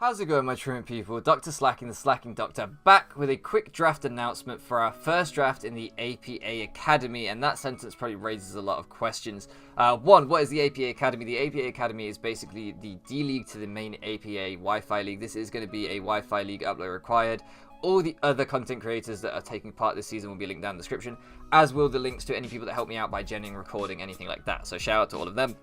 How's it going, my truant people? Dr.Slaking, the Slaking Doctor, back with a quick draft announcement for our first draft in the APA Academy, and that sentence probably raises a lot of questions. One, what is the APA Academy? The APA Academy is basically the D-League to the main APA Wi-Fi League. This is going to be a Wi-Fi League upload required. All the other content creators that are taking part this season will be linked down in the description, as will the links to any people that help me out by genning, recording, anything like that. So shout out to all of them.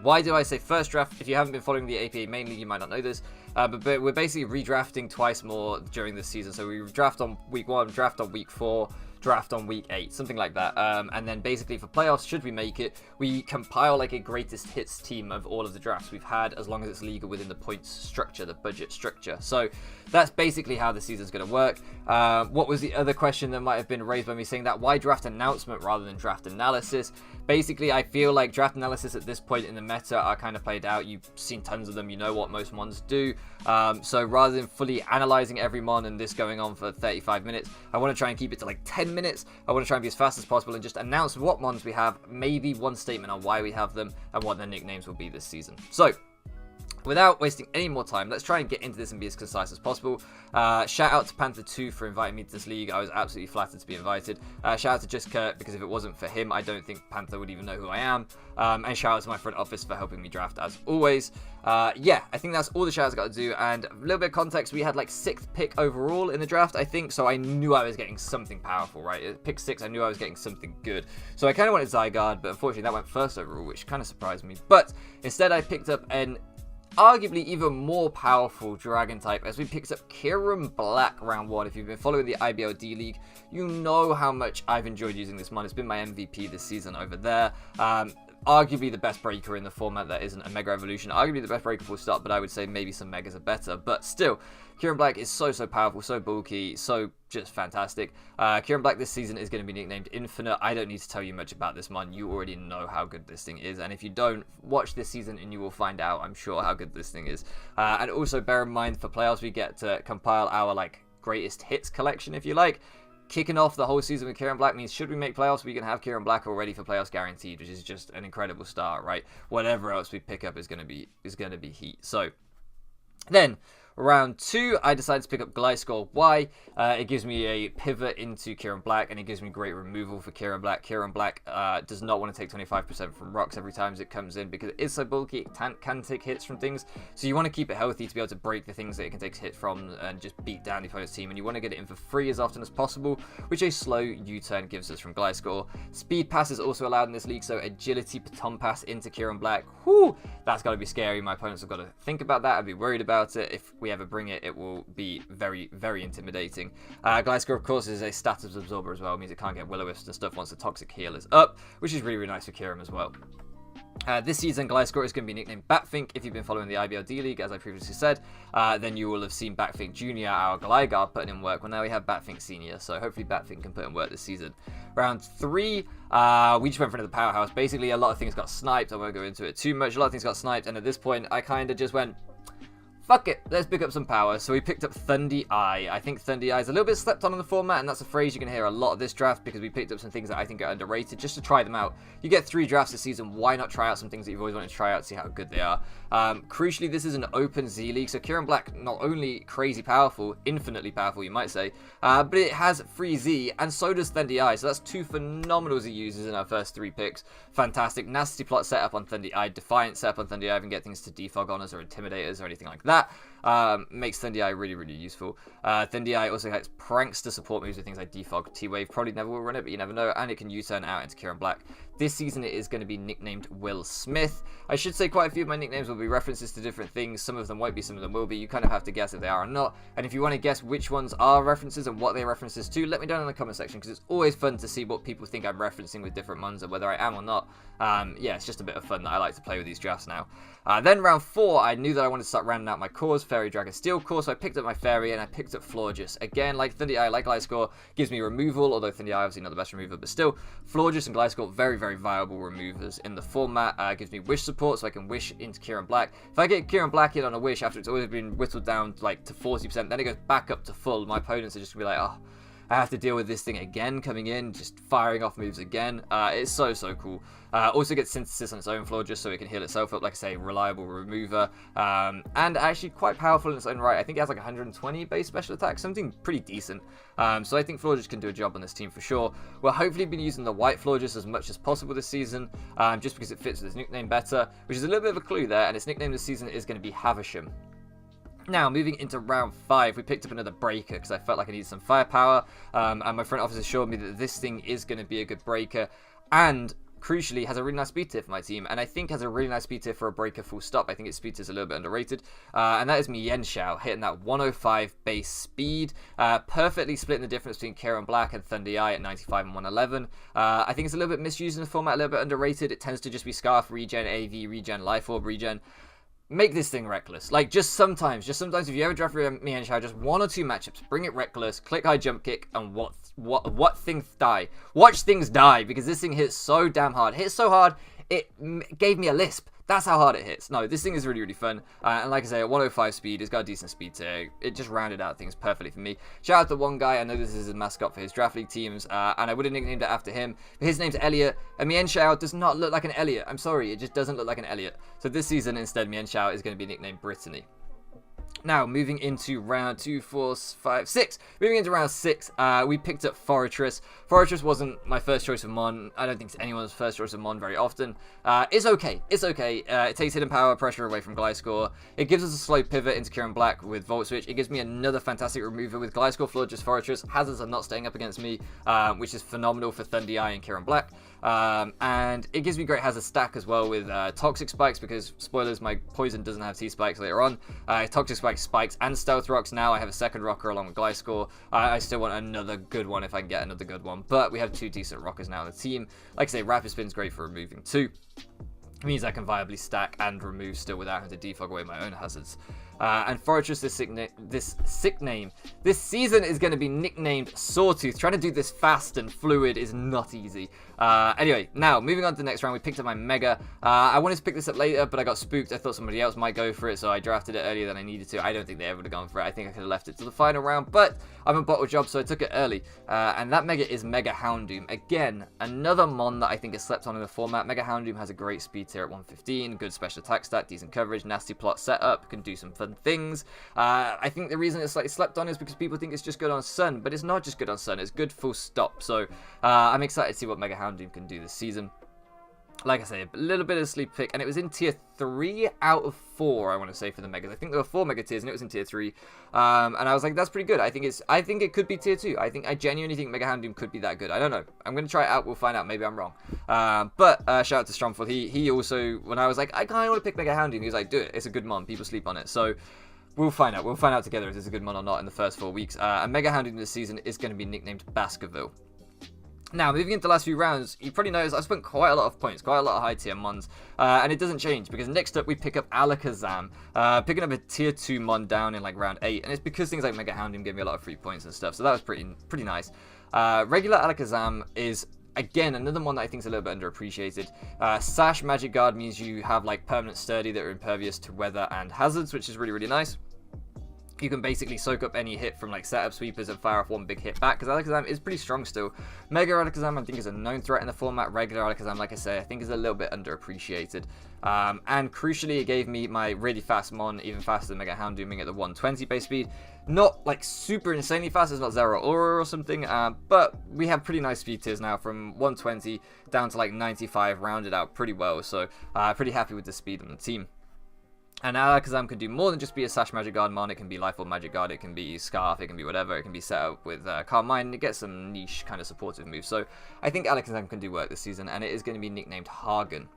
Why do I say first draft? If you haven't been following the APA main league, you might not know this, but we're basically redrafting twice more during this season. So we draft on week 1, draft on week 4, draft on week 8, something like that. And then basically for playoffs, should we make it, we compile like a greatest hits team of all of the drafts we've had, as long as it's legal within the points structure, the budget structure. So that's basically how the season's going to work. What was the other question that might have been raised by me saying that? Why draft announcement rather than draft analysis? Basically, I feel like draft analysis at this point in the meta are kind of played out. You've seen tons of them. You know what most mons do. So rather than fully analyzing every mon and this going on for 35 minutes, I want to try and keep it to like 10 minutes. I want to try and be as fast as possible and just announce what mons we have, maybe one statement on why we have them and what their nicknames will be this season. So, without wasting any more time, let's try and get into this and be as concise as possible. Shout out to Panther2 for inviting me to this league. I was absolutely flattered to be invited. Shout out to just Curt, because if it wasn't for him, I don't think Panther would even know who I am. And shout out to my front office for helping me draft as always. Yeah, I think that's all the shout outs I got to do. And a little bit of context, we had like 6th pick overall in the draft, I think. So I knew I was getting something powerful, right? At pick 6, I knew I was getting something good. So I kind of wanted Zygarde, but unfortunately that went first overall, which kind of surprised me. But instead I picked up an arguably even more powerful dragon type, as we picked up Kyurem Black round 1. If you've been following the IBL D League, you know how much I've enjoyed using this mon. It's been my MVP this season over there. Arguably the best breaker in the format that isn't a Mega Evolution. Arguably the best breaker full start, but I would say maybe some Megas are better. But still, Kyurem Black is so powerful, so bulky, so just fantastic. Kyurem Black this season is going to be nicknamed Infinite. I don't need to tell you much about this mon. You already know how good this thing is. And if you don't, watch this season and you will find out, I'm sure, how good this thing is. And also bear in mind, for playoffs, we get to compile our like greatest hits collection, if you like. Kicking off the whole season with Kyurem Black means, should we make playoffs, we can have Kyurem Black already for playoffs guaranteed, which is just an incredible start, right? Whatever else we pick up is going to be heat. So then round 2, I decided to pick up Gliscor. Why? It gives me a pivot into Kyurem Black, and it gives me great removal for Kyurem Black. Kyurem Black does not want to take 25% from rocks every time it comes in, because it is so bulky, it can take hits from things. So you want to keep it healthy to be able to break the things that it can take hits from and just beat down the opponent's team. And you want to get it in for free as often as possible, which a slow U-turn gives us from Gliscor. Speed Pass is also allowed in this league, so Agility Phantombass into Kyurem Black. Whoo! That's got to be scary. My opponents have got to think about that. I'd be worried about it. If we ever bring it, it will be very intimidating. Gliscor, of course, is a status absorber as well. It means it can't get Will-O-Wisps and stuff once the toxic heal is up, which is really nice for Kyurem as well. This season, Gliscor is going to be nicknamed Batfink. If you've been following the IBL D League, as I previously said, then you will have seen Batfink Jr., our Gligar, putting in work. Well, now we have Batfink Senior, so hopefully Batfink can put in work this season. Round 3, we just went for another powerhouse. Basically, a lot of things got sniped. I won't go into it too much. A lot of things got sniped, and at this point, I kind of just went, fuck it, let's pick up some power. So we picked up Thundy Eye. I think Thundy Eye is a little bit slept on in the format, and that's a phrase you can hear a lot of this draft, because we picked up some things that I think are underrated just to try them out. You get 3 drafts this season, why not try out some things that you've always wanted to try out, see how good they are. Crucially, this is an open Z League, so Kyurem Black, not only crazy powerful, infinitely powerful you might say, but it has free Z, and so does Thundy Eye, so that's 2 phenomenal Z users in our first 3 picks. Fantastic. Nasty Plot setup on Thundy Eye, Defiant setup on Thundy Eye, and get things to defog on us or Intimidators or anything like that. Makes Thundy Eye really useful. Thundy Eye also has Prankster support moves with things like Defog, T-Wave. Probably never will run it, but you never know. And it can U-turn out into Kyurem Black. This season it is going to be nicknamed Will Smith. I should say quite a few of my nicknames will be references to different things. Some of them won't be, some of them will be. You kind of have to guess if they are or not. And if you want to guess which ones are references and what they're references to, let me know in the comment section, because it's always fun to see what people think I'm referencing with different ones and whether I am or not. Yeah, it's just a bit of fun that I like to play with these drafts now. Then round 4, I knew that I wanted to start rounding out my cores, Fairy, Dragon, Steel core, so I picked up my Fairy and I picked up Florges. Again, like Thundy Eye, like Gliscor, gives me removal, although Thundy Eye obviously not the best remover, but still, Florges and Gliscor, very viable removers in the format. Gives me wish support, so I can wish into Kyurem Black. If I get Kyurem Black in on a wish after it's always been whittled down like to 40%, then it goes back up to full. My opponents are just going to be like, oh. I have to deal with this thing again coming in, just firing off moves again. It's so cool. Also gets synthesis on its own floor just so it can heal itself up, like I say, reliable remover, and actually quite powerful in its own right. I think it has like 120 base special attack, something pretty decent. So I think Florges can do a job on this team for sure. We'll hopefully be using the white Florges as much as possible this season, just because it fits with its nickname better, which is a little bit of a clue there, and its nickname this season is going to be Havisham. Now, moving into round 5, we picked up another breaker because I felt like I needed some firepower, and my front office assured me that this thing is going to be a good breaker, and crucially has a really nice speed tier for my team, and I think has a really nice speed tier for a breaker full stop. I think its speed tier is a little bit underrated, and that is Mienshao, hitting that 105 base speed, perfectly splitting the difference between Kieran Black and Thunder Eye at 95 and 111. I think it's a little bit misused in the format, a little bit underrated. It tends to just be Scarf, regen, AV, regen, Life Orb, regen. Make this thing reckless. Like, just sometimes if you ever draft Mienshao, just 1 or 2 matchups, bring it reckless, click high jump kick, and what things die. Watch things die, because this thing hits so damn hard. It hits so hard, it gave me a lisp. That's how hard it hits. No, this thing is really fun. And like I say, at 105 speed, it's got a decent speed tier. It just rounded out things perfectly for me. Shout out to one guy. I know this is his mascot for his draft league teams, and I would have nicknamed it after him. But his name's Elliot, and Mienshao does not look like an Elliot. I'm sorry, it just doesn't look like an Elliot. So this season, instead, Mienshao is going to be nicknamed Brittany. Now, moving into round 2, 4, 5, 6. Moving into round 6, we picked up Forretress. Forretress wasn't my first choice of Mon. I don't think it's anyone's first choice of Mon very often. It's okay. It's okay. It takes hidden power pressure away from Gliscor. It gives us a slow pivot into Kieran Black with Volt Switch. It gives me another fantastic remover with Gliscor, Florges, Forretress. Hazards are not staying up against me, which is phenomenal for Thunder Eye and Kieran Black. And it gives me great hazard stack as well with Toxic Spikes, because, spoilers, my Poison doesn't have T-Spikes later on. Toxic Spikes and Stealth Rocks. Now I have a second rocker along with Gliscor. I still want another good one if I can get another good one, but we have 2 decent rockers now in the team. Like I say, Rapid Spin's great for removing too. It means I can viably stack and remove still without having to defog away my own hazards. And Forretress, this season is going to be nicknamed Sawtooth. Trying to do this fast and fluid is not easy. Anyway, now moving on to the next round, we picked up my Mega. I wanted to pick this up later, but I got spooked. I thought somebody else might go for it, so I drafted it earlier than I needed to. I don't think they ever would have gone for it. I think I could have left it to the final round, but I'm a bottle job, so I took it early. And that Mega is Mega Houndoom. Again, another Mon that I think is slept on in the format. Mega Houndoom has a great speed tier at 115, good special attack stat, decent coverage, nasty plot setup, can do some fun things. I think the reason it's slightly slept on is because people think it's just good on Sun, but it's not just good on Sun, it's good full stop. So I'm excited to see what Mega Houndoom can do this season. Like I say, a little bit of sleep pick, and it was in tier 3 out of 4, I want to say, for the Megas. I think there were 4 Mega tiers, and it was in tier 3. And I was like, that's pretty good. I think it could be tier 2. I genuinely think Mega Houndoom could be that good. I don't know. I'm going to try it out. We'll find out. Maybe I'm wrong. But shout out to Stromford. He also, when I was like, I kind of want to pick Mega Houndoom, he was like, do it. It's a good mon. People sleep on it. So we'll find out. We'll find out together if it's a good mon or not in the first 4 weeks. And Mega Houndoom this season is going to be nicknamed Baskerville. Now, moving into the last few rounds, you probably noticed I spent quite a lot of points, quite a lot of high tier mons, and it doesn't change, because next up we pick up Alakazam, picking up a tier 2 mon down in like round 8, and it's because things like Mega Houndoom give me a lot of free points and stuff, so that was pretty nice. Regular Alakazam is, again, another one that I think is a little bit underappreciated. Sash Magic Guard means you have like permanent sturdy that are impervious to weather and hazards, which is really nice. You can basically soak up any hit from like setup sweepers and fire off one big hit back, because Alakazam is pretty strong still. Mega Alakazam I think is a known threat in the format. Regular Alakazam, like I say, I think is a little bit underappreciated. And crucially, it gave me my really fast mon, even faster than Mega Houndooming at the 120 base speed. Not like super insanely fast, it's not Zero Aura or something, but we have pretty nice speed tiers now from 120 down to like 95, rounded out pretty well, so pretty happy with the speed on the team. And Alakazam can do more than just be a Sash Magic Guard mon. It can be Life Orb Magic Guard, it can be Scarf, it can be whatever. It can be set up with Calm Mind, and it gets some niche kind of supportive moves. So I think Alakazam can do work this season, and it is going to be nicknamed Hagen.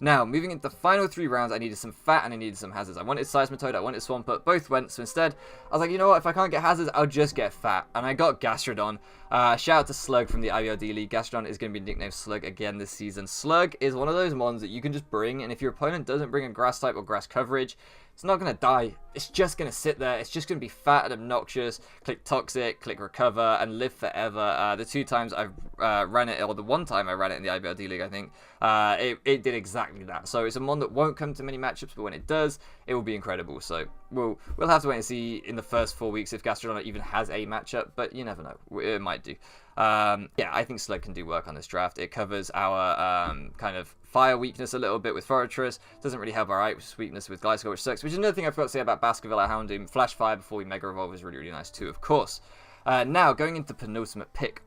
Now, moving into the final 3 rounds, I needed some fat and I needed some hazards. I wanted Seismitoad, I wanted Swampert, both went, so instead, I was like, you know what, if I can't get hazards, I'll just get fat. And I got Gastrodon. Shout out to Slug from the IBLD League. Gastrodon is going to be nicknamed Slug again this season. Slug is one of those mons that you can just bring, and if your opponent doesn't bring a grass type or grass coverage, It's not going to die. It's just going to sit there. It's just going to be fat and obnoxious. Click Toxic, click Recover, and live forever. The 2 times I've ran it, or the 1 time I ran it in the IBLD League, I think, it did exactly that. So it's a mon that won't come to many matchups, but when it does, it will be incredible. So we'll have to wait and see in the first 4 weeks if Gastrodon even has a matchup, but you never know. It might do. Yeah, I think Slug can do work on this draft. It covers our kind of fire weakness a little bit with Fortress. Doesn't really have our ice weakness with Glycerol, which sucks. Which is another thing I forgot to say about Baskerville. Our Houndoom. Flash Fire before we Mega Evolve is really, really nice too, of course. Now, going into penultimate pick.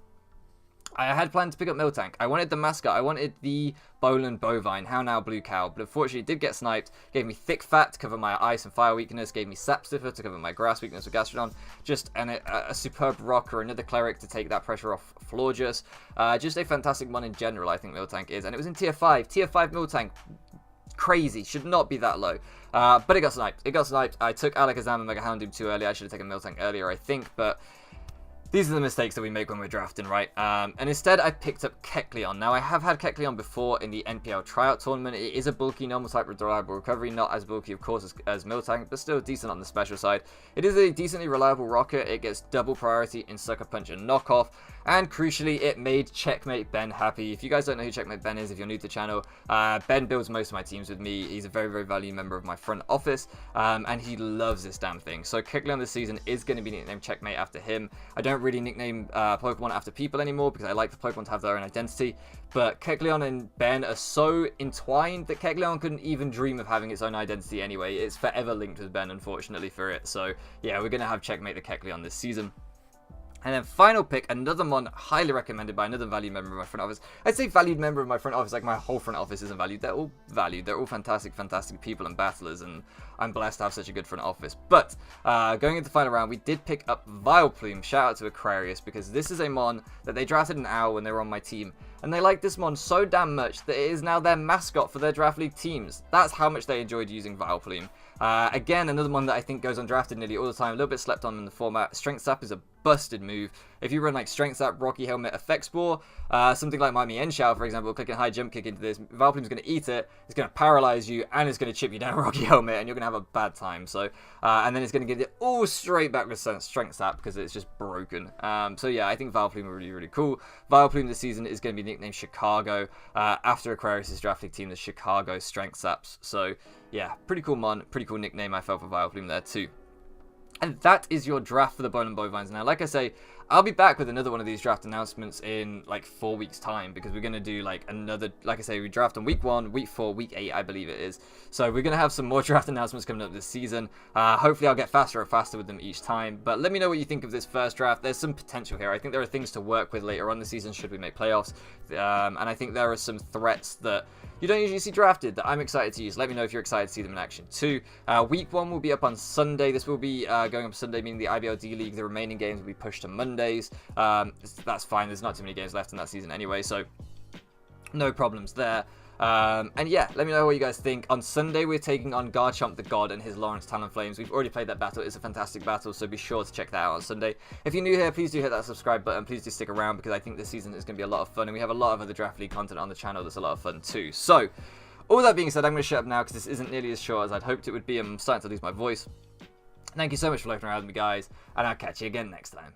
I had planned to pick up Miltank. I wanted the mascot. I wanted the Bowland Bovine. How now, Blue Cow? But unfortunately, it did get sniped. Gave me Thick Fat to cover my ice and fire weakness. Gave me Sap Stiffer to cover my grass weakness with Gastrodon. Just a superb rock or another cleric to take that pressure off Florges. Just a fantastic one in general, I think Miltank is. And it was in tier 5. Tier 5 Miltank. Crazy. Should not be that low. But it got sniped. It got sniped. I took Alakazam and Mega Houndoom too early. I should have taken Miltank earlier, I think. But these are the mistakes that we make when we're drafting, right? And instead, I picked up Kecleon. Now, I have had Kecleon before in the NPL tryout tournament. It is a bulky, normal type reliable recovery. Not as bulky, of course, as Miltank, but still decent on the special side. It is a decently reliable rocker. It gets double priority in Sucker Punch and Knockoff. And crucially, it made Checkmate Ben happy. If you guys don't know who Checkmate Ben is, if you're new to the channel, Ben builds most of my teams with me. He's a very, very valued member of my front office, and he loves this damn thing. So Kecleon this season is going to be nicknamed Checkmate after him. I don't really nickname Pokemon after people anymore because I like the Pokemon to have their own identity. But Kecleon and Ben are so entwined that Kecleon couldn't even dream of having its own identity anyway. It's forever linked with Ben, unfortunately, for it. So yeah, we're going to have Checkmate the Kecleon this season. And then final pick, another mon highly recommended by another valued member of my front office. I'd say valued member of my front office, like my whole front office isn't valued. They're all valued. They're all fantastic, fantastic people and battlers, and I'm blessed to have such a good front office. But going into the final round, we did pick up Vileplume. Shout out to Aquarius, because this is a mon that they drafted an hour when they were on my team. And they liked this mon so damn much that it is now their mascot for their draft league teams. That's how much they enjoyed using Vileplume. Again, another one that I think goes undrafted nearly all the time, a little bit slept on in the format. Strength Sap is a busted move. If you run like Strength Sap, Rocky Helmet, Effect Spore, something like Miami Enshao, for example, click a high jump kick into this, Vileplume's going to eat it, it's going to paralyze you, and it's going to chip you down Rocky Helmet, and you're going to have a bad time. So, and then it's going to get it all straight back with Strength Sap because it's just broken. So yeah, I think Vileplume are really, really cool. Vileplume this season is going to be nicknamed Chicago after Aquarius' draft league team, the Chicago Strength Saps. So yeah, pretty cool mon, pretty cool nickname I felt for Vileplume there too. And that is your draft for the Bowland Bovines. Now, like I say, I'll be back with another one of these draft announcements in like 4 weeks time, because we're going to do like another, like I say, we draft on week 1, week 4, week 8, I believe it is. So we're going to have some more draft announcements coming up this season. Hopefully I'll get faster and faster with them each time. But let me know what you think of this first draft. There's some potential here. I think there are things to work with later on the season should we make playoffs. And I think there are some threats that you don't usually see drafted that I'm excited to use. Let me know if you're excited to see them in action too. Week 1 will be up on Sunday. This will be going up Sunday, meaning the IBLD League, the remaining games will be pushed to Mondays. That's fine. There's not too many games left in that season anyway, so no problems there. And yeah, let me know what you guys think. On Sunday, we're taking on GarchompTheGod and his Lawrence Talonflames. We've already played that battle. It's a fantastic battle, so be sure to check that out on Sunday. If you're new here, please do hit that subscribe button. Please do stick around, because I think this season is going to be a lot of fun, and we have a lot of other Draft League content on the channel that's a lot of fun too. So, all that being said, I'm going to shut up now, because this isn't nearly as short as I'd hoped it would be. I'm starting to lose my voice. Thank you so much for looking around with me, guys, and I'll catch you again next time.